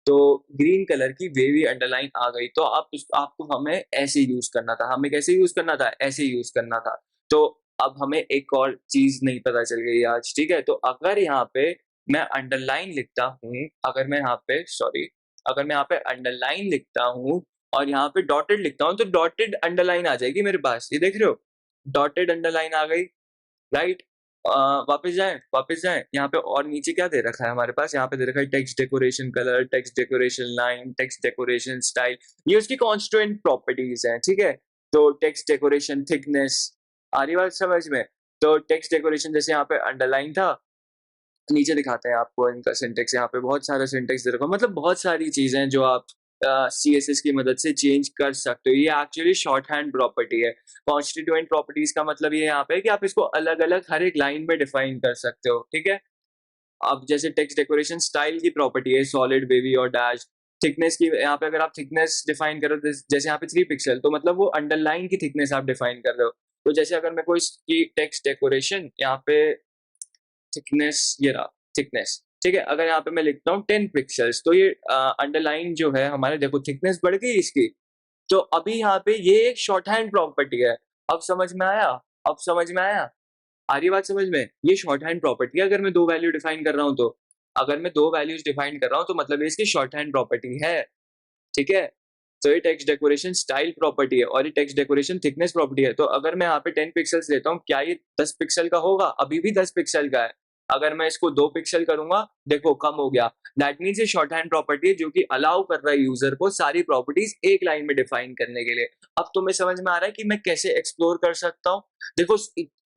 तो ग्रीन कलर की वेवी अंडरलाइन आ गई, तो आपको हमें ऐसे यूज़ करना था। हमें कैसे यूज़ करना था? ऐसे यूज़ करना था। तो अब हमें एक और चीज़ नहीं पता चल गई आज, ठीक है? तो अगर यहाँ पे मैं अंडरलाइन लिखता हूँ, अगर मैं यहाँ पे सॉरी, अगर मैं यहाँ पे अंडरलाइन लिखता हूँ और यहाँ पे डॉटेड लिखता हूँ, तो डॉटेड अंडरलाइन आ जाएगी मेरे पास। ये देख रहे हो? डॉटेड अंडरलाइन आ गई। राइट। वापस जाएँ, यहाँ पे और नीचे क्या दे रखा है हमारे पास? यहाँ पे दे रखा है text decoration colour, text decoration line, text decoration style, ये उसकी कांस्टीट्यूएंट प्रॉपर्टीज़ हैं, ठीक है? तो टेक्स्ट डेकोरेशन थिकनेस, आ रही बात समझ में? तो टेक्स्ट डेकोरेशन जैसे यहाँ पे अंडरलाइन था, नीचे दिखाते हैं आपको इनका सिंटेक्स, यहाँ पे बहुत सारा सिंटेक्स दे रखा है, मतलब बहुत सारी चीज़ें हैं जो आप सीएसएस की मदद से चेंज कर सकते हो। ये एक्चुअली शॉर्ट हैंड प्रॉपर्टी है। कॉन्स्टिट्यूएंट प्रॉपर्टीज़ का मतलब ये यहाँ पे है कि आप इसको अलग-अलग हर एक लाइन में डिफाइन कर सकते हो, ठीक है? अब जैसे टेक्स्ट डेकोरेशन स्टाइल की प्रॉपर्टी है सॉलिड, वेवी और डैश। थिकनेस की यहाँ पे अगर आप थिकनेस डिफाइन करो जैसे यहाँ पे 3 पिक्सल, तो मतलब वो अंडरलाइन की थिकनेस आप डिफाइन कर रहे हो। तो जैसे अगर मैं कोई इसकी टेक्स्ट डेकोरेशन यहाँ पे थिकनेस, ये रहा थिकनेस, ठीक है? अगर यहाँ पे मैं लिखता हूँ 10 पिक्सेल्स, तो ये अंडरलाइन जो है हमारे, देखो थिकनेस बढ़ गई इसकी। तो अभी यहाँ पे ये एक शॉर्ट हैंड प्रॉपर्टी है। अब समझ में आया? अब समझ में आया? आ रही बात समझ में? ये शॉर्ट हैंड प्रॉपर्टी है अगर मैं 2 वैल्यू डिफाइन कर रहा हूँ तो। अगर मैं 2 वैल्यूज़ डिफाइन कर रहा हूँ तो मतलब ये इसकी शॉर्ट हैंड प्रॉपर्टी है, ठीक है? तो ये टेक्स्ट डेकोरेशन स्टाइल प्रॉपर्टी है और ये टेक्स्ट डेकोरेशन थिकनेस प्रॉपर्टी है। तो अगर मैं यहाँ पे 10 पिक्सेल्स लेता हूँ, क्या ये 10 पिक्सल का होगा? अभी भी 10 पिक्सल का है। अगर मैं इसको 2 पिक्सल करूँगा, देखो कम हो गया। दैट मीन्स ये शॉर्ट हैंड प्रॉपर्टी है जो कि अलाउ कर रहा है यूज़र को सारी प्रॉपर्टीज़ एक लाइन में डिफाइन करने के लिए। अब तुम्हें समझ में आ रहा है कि मैं कैसे एक्सप्लोर कर सकता हूँ? देखो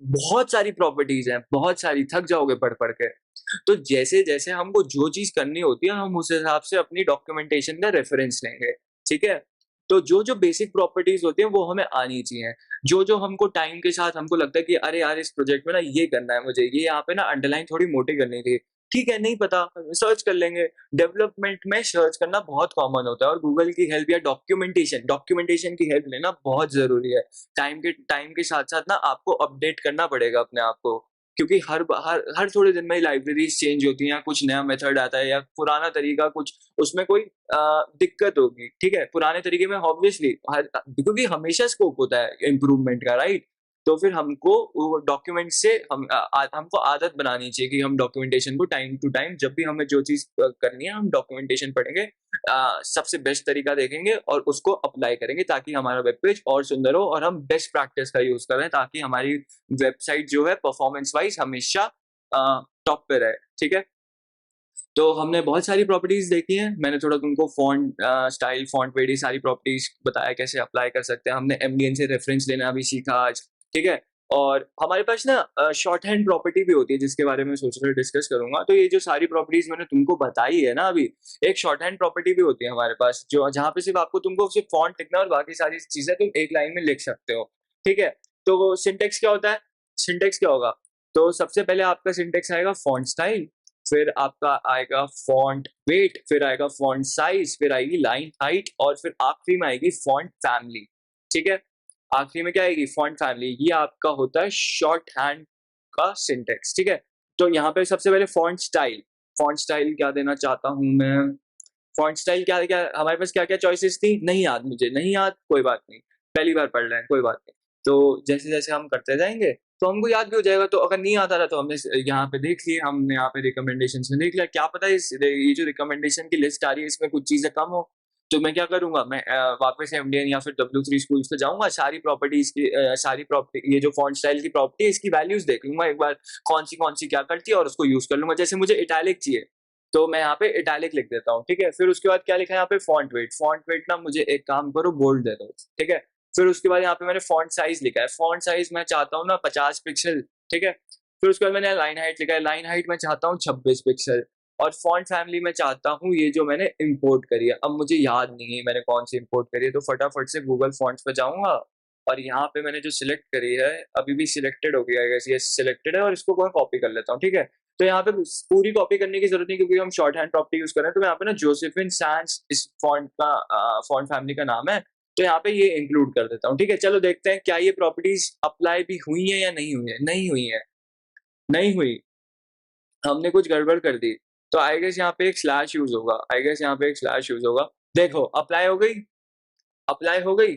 बहुत सारी प्रॉपर्टीज़ हैं, बहुत सारी, थक जाओगे पढ़-पढ़ के। तो जैसे-जैसे हमको जो चीज़ करनी होती है, हम उस हिसाब से अपनी डॉक्यूमेंटेशन का रेफरेंस लेंगे, ठीक है? तो जो-जो बेसिक प्रॉपर्टीज़ होती हैं, वो हमें आनी चाहिए। जो-जो हमको टाइम के साथ हमको लगता है कि अरे यार! इस प्रोजेक्ट में ना ये करना है मुझे, ये यहाँ पे ना अंडरलाइन थोड़ी मोटी करनी थी। ठीक है, नहीं पता, सर्च कर लेंगे। डेवलपमेंट में सर्च करना बहुत कॉमन होता है और गूगल की हेल्प या डॉक्यूमेंटेशन की हेल्प लेना बहुत ज़रूरी है। टाइम के साथ-साथ ना आपको अपडेट करना पड़ेगा अपने आप को। क्योंकि हर थोड़े दिन में लाइब्रेरीज़ चेंज होती हैं, कुछ नया मेथड आता है या पुराना तरीका कुछ उसमें कोई दिक्कत होगी, ठीक है? पुराने तरीके में ऑब्वियसली क्योंकि हमेशा स्कोप होता है इम्प्रूवमेंट का, राइट? तो फिर हमको वो डॉक्यूमेंट से हमको आदत बनानी चाहिए कि हम डॉक्यूमेंटेशन को टाइम टू टाइम जब भी हमें जो चीज़ करनी है हम डॉक्यूमेंटेशन पढ़ेंगे, सबसे बेस्ट तरीका देखेंगे और उसको अप्लाई करेंगे ताकि हमारा वेब पेज और सुंदर हो और हम बेस्ट प्रैक्टिस का यूज़ करें ताकि हमारी वेबसाइट जो है परफॉर्मेंस वाइज़ हमेशा टॉप पे रहे, ठीक है? तो हमने बहुत सारी प्रॉपर्टीज़ देखी हैं। मैंने थोड़ा तुमको फ़ॉन्ट स्टाइल, फ़ॉन्ट वेट, ये सारी प्रॉपर्टीज़ बताया कैसे अप्लाई कर सकते हैं। हमने एमडीएन से रेफ़रेंस लेना भी सीखा आज, ठीक है? और हमारे पास ना शॉर्ट हैंड प्रॉपर्टी भी होती है जिसके बारे में सोच रहा डिस्कस करूँगा। तो ये जो सारी प्रॉपर्टीज़ मैंने तुमको बताई है ना अभी, एक शॉर्ट हैंड प्रॉपर्टी भी होती है हमारे पास जो जहाँ पे सिर्फ़ आपको तुमको सिर्फ़ फ़ॉन्ट लिखना है और बाकी सारी चीज़ें तुम एक लाइन में लिख सकते हो, ठीक है? तो वो सिंटैक्स क्या होता है? सिंटैक्स क्या होगा? तो सबसे पहले आपका सिंटैक्स आएगा फ़ॉन्ट स्टाइल, फिर आपका आएगा फ़ॉन्ट वेट, फिर आएगा फ़ॉन्ट साइज़, फिर आएगी लाइन हाइट और फिर आखिरी में आएगी फ़ॉन्ट फैमिली, ठीक है? आखिरी में क्या आएगी? Font family. ये आपका होता है शॉर्ट हैंड का सिंटैक्स, ठीक है? तो यहाँ पे सबसे पहले फ़ॉन्ट स्टाइल क्या देना चाहता हूँ मैं? फ़ॉन्ट स्टाइल क्या-क्या हमारे पास क्या-क्या चॉइसेस थी? नहीं याद मुझे, नहीं याद, कोई बात नहीं। पहली बार पढ़ रहे हैं, कोई बात नहीं। तो जैसे-जैसे हम करते जाएँगे, तो हमको याद भी हो जाएगा, तो अगर नहीं आता रहा तो हमने यहाँ पे देख लिया, हमने यहाँ पे रिकमेंडेशंस में देख लिया, क्या पता ये जो रिकमेंडेशन की लिस्ट आ रही है, इसमें कुछ चीज़ें कम हो। तो मैं क्या करूँगा, मैं वापस से एमडीएन या फिर W3 स्कूल्स पे जाऊँगा, सारी प्रॉपर्टीज़ की सारी प्रॉपर्टी ये जो फ़ॉन्ट स्टाइल की प्रॉपर्टी है, इसकी वैल्यूज़ देख लूँगा एक बार, कौन-सी क्या करती है और उसको यूज़ कर लूँगा। जैसे मुझे इटैलिक चाहिए, तो मैं यहाँ पे इटैलिक लिख देता हूँ, ठीक है? फिर उसके बाद क्या लिखा है यहाँ पे फ़ॉन्ट वेट ना मुझे एक काम करो बोल्ड दे दो, ठीक है? फिर उसके बाद यहाँ पे मैंने फ़ॉन्ट साइज़ लिखा है, फ़ॉन्ट साइज़ मैं चाहता हूँ ना 50 पिक्सल, ठीक है? फिर उसके बाद मैंने लाइन हाइट लिखा है, लाइन हाइट मैं चाहता हूँ 26 पिक्सल। और फॉन्ट फैमिली मैं चाहता हूँ ये जो मैंने इंपोर्ट करी है, अब मुझे याद नहीं है मैंने कौन सी इंपोर्ट करी है, तो फटाफट से गूगल फॉन्ट्स पे जाऊंगा और यहाँ पे मैंने जो सिलेक्ट करी है अभी भी सिलेक्टेड हो गया है, ये सिलेक्टेड है और इसको मैं कॉपी कर लेता हूँ, ठीक है। तो यहाँ पे पूरी कॉपी करने की जरूरत नहीं क्योंकि हम शॉर्ट हैंड प्रॉपर्टी यूज कर रहे हैं, तो यहाँ पे ना जोसेफिन सैंस इस फॉन्ट का फॉन्ट फैमिली का नाम है, तो यहाँ पे ये इंक्लूड कर देता हूँ, ठीक है। चलो देखते हैं क्या ये प्रॉपर्टीज अप्लाई भी हुई है या नहीं हुई है। नहीं हुई है, नहीं हुई, हमने कुछ गड़बड़ कर दी। तो आई गेस यहाँ पे एक स्लैश यूज होगा, आई गेस यहाँ पे एक स्लैश यूज होगा। देखो अप्लाई हो गई, अप्लाई हो गई।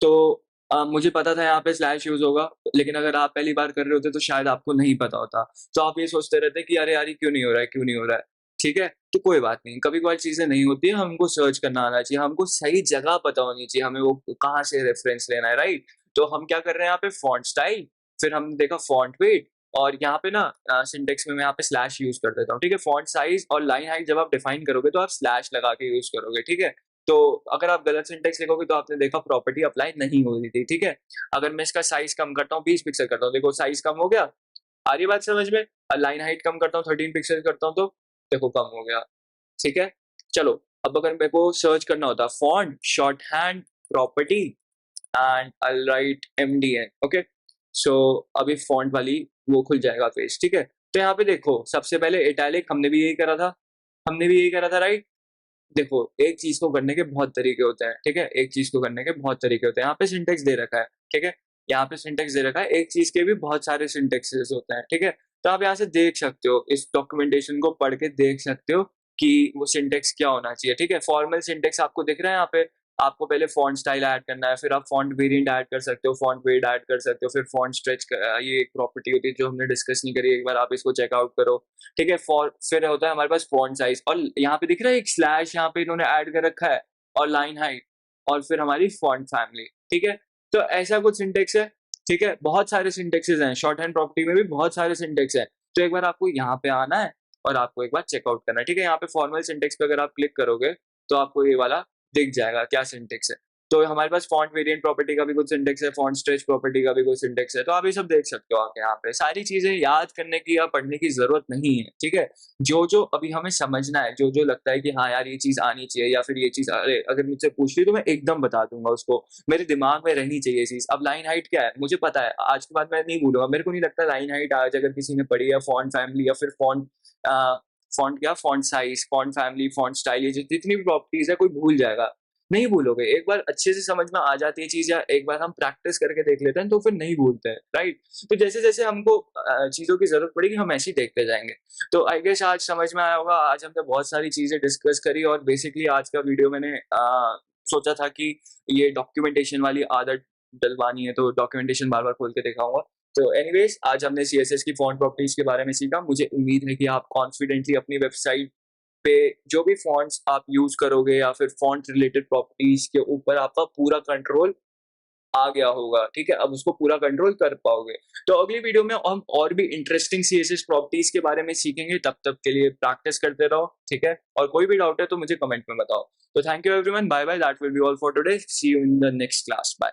तो मुझे पता था यहाँ पे स्लैश यूज होगा, लेकिन अगर आप पहली बार कर रहे होते तो शायद आपको नहीं पता होता, तो आप ये सोचते रहते कि अरे यार ये क्यों नहीं हो रहा है, क्यों नहीं हो रहा है, ठीक है। तो कोई बात नहीं, कभी कभार चीजें नहीं होती है, हमको सर्च करना आना चाहिए, हमको सही जगह पता होनी चाहिए, हमें वो कहाँ से रेफरेंस लेना है, राइट। तो हम क्या कर रहे हैं यहाँ पे, फॉन्ट स्टाइल, फिर हमने देखा फॉन्ट वेट, और यहाँ पे ना सिंटेक्स में मैं यहाँ पे स्लैश यूज कर देता हूँ, ठीक है। फॉन्ट साइज और लाइन हाइट जब आप डिफाइन करोगे तो आप स्लैश लगा के यूज करोगे, ठीक है। तो अगर आप गलत सिंटेक्स लिखोगे तो आपने देखा प्रॉपर्टी अप्लाई नहीं हो रही थी, ठीक है। अगर मैं इसका साइज कम करता हूँ, 20 पिक्सल करता हूँ, देखो साइज कम हो गया, आ रही बात समझ में। लाइन हाइट कम करता हूँ, 13 पिक्सल करता हूँ, तो देखो कम हो गया, ठीक है। चलो अब अगर मेरे को सर्च करना होता font short hand property and I write MDN, okay. So अभी फॉन्ट वाली वो खुल जाएगा पेज, ठीक है। तो यहाँ पे देखो सबसे पहले इटैलिक हमने भी यही करा था, हमने भी यही करा था, राइट। देखो एक चीज को करने के बहुत तरीके होते हैं, ठीक है, एक चीज को करने के बहुत तरीके होते हैं। यहाँ पे सिंटेक्स दे रखा है, ठीक है, यहाँ पे सिंटेक्स दे रखा है, एक चीज के भी बहुत सारे सिंटेक्सेस होते हैं, ठीक है। तो आप यहाँ से देख सकते हो, इस डॉक्यूमेंटेशन को पढ़ के देख सकते हो कि वो सिंटेक्स क्या होना चाहिए, ठीक है। फॉर्मल सिंटेक्स आपको दिख रहा है यहाँ पे, आपको पहले फॉन्ट स्टाइल ऐड करना है, फिर आप फॉन्ट वेरिएंट ऐड कर सकते हो, फॉन्ट वेट ऐड कर सकते हो, फिर फॉन्ट स्ट्रेच, ये एक प्रॉपर्टी होती है जो हमने डिस्कस नहीं करी, एक बार आप इसको चेकआउट करो, ठीक है। फिर होता है हमारे पास फॉन्ट साइज, और यहाँ पे दिख रहा है एक स्लैश यहाँ पे इन्होंने ऐड कर रखा है, और लाइन हाइट, और फिर हमारी फॉन्ट फैमिली, ठीक है। तो ऐसा कुछ सिंटेक्स है, ठीक है। बहुत सारे सिंटेक्सेस हैं शॉर्ट हैंड प्रॉपर्टी में भी, बहुत सारे सिंटेक्स हैं। तो एक बार आपको यहाँ पे आना है और आपको एक बार चेकआउट करना है, ठीक है। यहाँ पे फॉर्मल सिंटेक्स पे अगर आप क्लिक करोगे तो आपको ये वाला दिख जाएगा क्या सिंटेक्स है। तो हमारे पास फॉन्ट वेरिएंट प्रॉपर्टी का भी कुछ सिंटेक्स है, फॉन्ट स्ट्रेच प्रॉपर्टी का भी कुछ सिंटेक्स है, तो आप ये सब देख सकते हो आके। यहाँ पे सारी चीजें याद करने की या पढ़ने की जरूरत नहीं है, ठीक है। जो जो अभी हमें समझना है, जो जो लगता है कि हाँ यार ये चीज आनी चाहिए, या फिर ये चीज अरे अगर मुझसे पूछ ली तो मैं एकदम बता दूंगा उसको, मेरे दिमाग में रहनी चाहिए चीज। अब लाइन हाइट क्या है मुझे पता है, आज के बाद मैं नहीं भूलूंगा, मेरे को नहीं लगता लाइन हाइट आज अगर किसी ने पढ़ी है, फॉन्ट फैमिली या फिर फॉन्ट क्या, font size, font family, font style, ये जितनी भी प्रॉपर्टीज है कोई भूल जाएगा, नहीं भूलोगे। एक बार अच्छे से समझ में आ जाती है चीज, या एक बार हम प्रैक्टिस करके देख लेते हैं तो फिर नहीं भूलते हैं, राइट। तो जैसे जैसे हमको चीजों की जरूरत पड़ेगी हम ऐसे ही देखते जाएंगे। तो आई गेस आज समझ में आया होगा, आज हमने बहुत सारी चीजें डिस्कस करी, और बेसिकली आज का वीडियो मैंने सोचा था कि ये डॉक्यूमेंटेशन वाली आदत डलवानी है, तो डॉक्यूमेंटेशन बार बार खोल के दिखाऊंगा। तो एनीवेज आज हमने CSS की फॉन्ट प्रॉपर्टीज के बारे में सीखा। मुझे उम्मीद है कि आप कॉन्फिडेंटली अपनी वेबसाइट पे जो भी फॉन्ट्स आप यूज करोगे या फिर फॉन्ट रिलेटेड प्रॉपर्टीज के ऊपर आपका पूरा कंट्रोल आ गया होगा, ठीक है। अब उसको पूरा कंट्रोल कर पाओगे। तो अगली वीडियो में हम और भी इंटरेस्टिंग CSS प्रॉपर्टीज के बारे में सीखेंगे, तब तक के लिए प्रैक्टिस करते रहो, ठीक है। और कोई भी डाउट है तो मुझे कमेंट में बताओ। तो thank you everyone, bye bye, that will be all for today, see you in the next class, bye.